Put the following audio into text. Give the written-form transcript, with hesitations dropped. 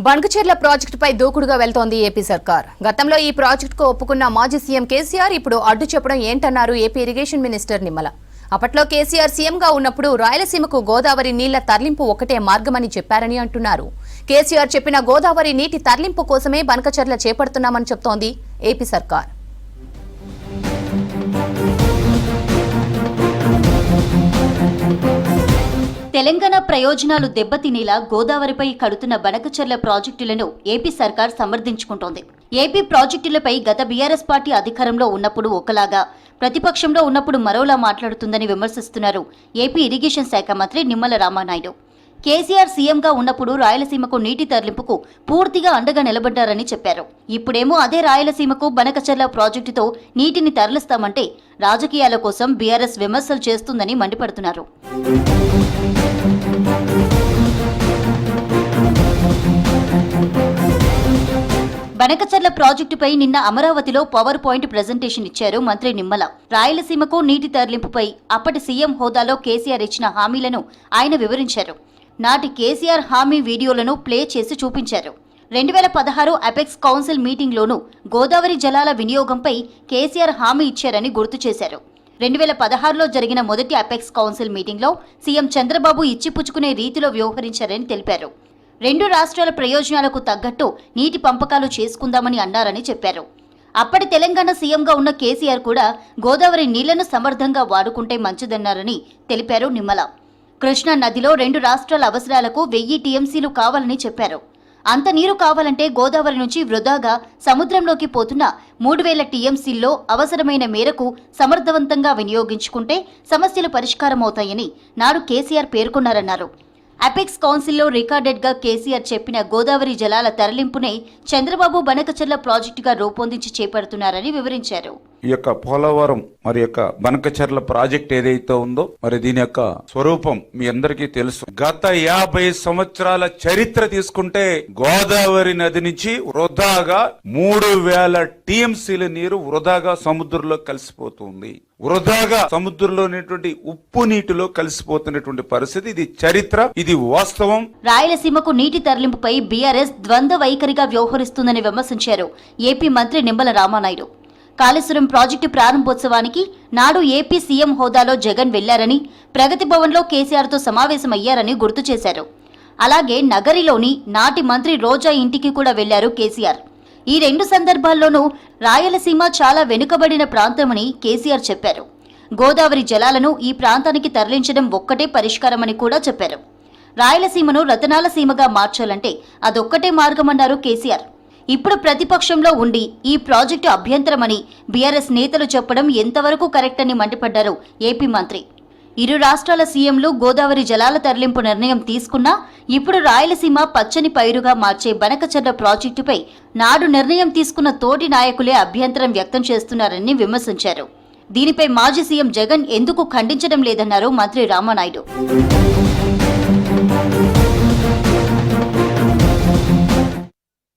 బణకచెర్ల ప్రాజెక్టుపై దూకుడుగా వెళ్తోంది ఏపీ సర్కార్. గతంలో ఈ ప్రాజెక్టుకు ఒప్పుకున్న మాజీ సీఎం కేసీఆర్ ఇప్పుడు అడ్డు చెప్పడం ఏంటన్నారు ఏపీ ఇరిగేషన్ మినిస్టర్ నిమ్మల. అప్పట్లో కేసీఆర్ సీఎంగా ఉన్నప్పుడు రాయలసీమకు గోదావరి నీళ్ల తరలింపు ఒకటే మార్గమని చెప్పారని అంటున్నారు. కేసీఆర్ చెప్పిన గోదావరి నీటి తరలింపు కోసమే బణకచెర్ల చేపడుతున్నామని చెప్తోంది ఏపీ సర్కార్. తెలంగాణ ప్రయోజనాలు దెబ్బతినేలా గోదావరిపై కడుతున్న బణకచెర్ల ప్రాజెక్టులను ఏపీ సర్కార్ సమర్థించుకుంటోంది. ఏపీ ప్రాజెక్టులపై గత బీఆర్ఎస్ పార్టీ అధికారంలో ఉన్నప్పుడు ఒకలాగా, ప్రతిపక్షంలో ఉన్నప్పుడు మరోలా మాట్లాడుతుందని విమర్శిస్తున్నారు ఏపీ ఇరిగేషన్ శాఖ మంత్రి నిమ్మల రామానాయుడు. కేసీఆర్ సీఎంగా ఉన్నప్పుడు రాయలసీమకు నీటి తరలింపుకు పూర్తిగా అండగా నిలబడ్డారని చెప్పారు. ఇప్పుడేమో అదే రాయలసీమకు బణకచెర్ల ప్రాజెక్టుతో నీటిని తరలిస్తామంటే రాజకీయాల కోసం బీఆర్ఎస్ విమర్శలు చేస్తుందని మండిపడుతున్నారు. బణకచెర్ల ప్రాజెక్టుపై నిన్న అమరావతిలో పవర్ పాయింట్ ప్రెజెంటేషన్ ఇచ్చారు మంత్రి నిమ్మల. రాయలసీమకు నీటి తరలింపుపై అప్పటి సీఎం హోదాలో కేసీఆర్ ఇచ్చిన హామీలను ఆయన వివరించారు. నాటి కేసీఆర్ హామీ వీడియోలను ప్లే చేసి చూపించారు. 2016 అపెక్స్ కౌన్సిల్ మీటింగ్లోనూ గోదావరి జలాల వినియోగంపై కేసీఆర్ హామీ ఇచ్చారని గుర్తు చేశారు. 2016లో జరిగిన మొదటి అపెక్స్ కౌన్సిల్ మీటింగ్లో సీఎం చంద్రబాబు ఇచ్చిపుచ్చుకునే రీతిలో వ్యవహరించారని తెలిపారు. 2 రాష్ట్రాల ప్రయోజనాలకు తగ్గట్టు నీటి పంపకాలు చేసుకుందామని అన్నారని చెప్పారు. అప్పటి తెలంగాణ సీఎంగా ఉన్న కేసీఆర్ కూడా గోదావరి నీళ్లను సమర్థంగా వాడుకుంటే మంచిదన్నారని తెలిపారు నిమ్మల. కృష్ణా నదిలో 2 రాష్ట్రాల అవసరాలకు 1000 టీఎంసీలు కావాలని చెప్పారు. అంత నీరు కావాలంటే గోదావరి నుంచి వృధాగా సముద్రంలోకి పోతున్న 3000 టీఎంసీల్లో అవసరమైన మేరకు సమర్థవంతంగా వినియోగించుకుంటే సమస్యలు పరిష్కారమవుతాయని నాడు కేసీఆర్ పేర్కొన్నారన్నారు. అపెక్స్ కౌన్సిల్లో రికార్డెడ్గా కేసీఆర్ చెప్పిన గోదావరి జలాల తరలింపునే చంద్రబాబు బణకచెర్ల ప్రాజెక్టుగా రూపొందించి చేపడుతున్నారని వివరించారు. ఈ యొక్క పోలవరం మరి యొక్క బణకచెర్ల ప్రాజెక్ట్ ఏదైతే ఉందో మరి దీని యొక్క స్వరూపం మీ అందరికీ తెలుసు. గత 50 సంవత్సరాల చరిత్ర తీసుకుంటే గోదావరి నది నుంచి వృధాగా 3000 టీఎంసీల నీరు వృధాగా సముద్రంలో కలిసిపోతుంది. వృధాగా సముద్రంలో ఉప్పు నీటిలో కలిసిపోతున్నటువంటి పరిస్థితి. ఇది చరిత్ర, ఇది వాస్తవం. రాయలసీమకు నీటి తరలింపుపై బీఆర్ఎస్ ద్వంద్వ వైఖరిగా వ్యవహరిస్తుందని విమర్శించారు ఏపీ మంత్రి నిమ్మల రామానాయుడు. కాళేశ్వరం ప్రాజెక్టు ప్రారంభోత్సవానికి నాడు ఏపీ సీఎం హోదాలో జగన్ వెళ్లారని, ప్రగతి భవన్లో కేసీఆర్తో సమావేశమయ్యారని గుర్తు చేశారు. అలాగే నగరిలోని నాటి మంత్రి రోజా ఇంటికి కూడా వెళ్లారు కేసీఆర్. ఈ 2 సందర్భాల్లోనూ రాయలసీమ చాలా వెనుకబడిన ప్రాంతమని కేసీఆర్ చెప్పారు. గోదావరి జలాలను ఈ ప్రాంతానికి తరలించడం ఒక్కటే పరిష్కారమని కూడా చెప్పారు. రాయలసీమను రతనాల సీమగా మార్చాలంటే అదొక్కటే మార్గమన్నారు కేసీఆర్. ఇప్పుడు ప్రతిపక్షంలో ఉండి ఈ ప్రాజెక్టు అభ్యంతరమని బీఆర్ఎస్ నేతలు చెప్పడం ఎంతవరకు కరెక్ట్ అని మండిపడ్డారు ఏపీ మంత్రి. 2 రాష్ట్రాల సీఎంలు గోదావరి జలాల తరలింపు నిర్ణయం తీసుకున్నా ఇప్పుడు రాయలసీమ పచ్చని పైరుగా మార్చే బణకచెర్ల ప్రాజెక్టుపై నాడు నిర్ణయం తీసుకున్న తోటి నాయకులే అభ్యంతరం వ్యక్తం చేస్తున్నారని విమర్శించారు. దీనిపై మాజీ సీఎం జగన్ ఎందుకు ఖండించడం లేదన్నారు మంత్రి రామానాయుడు.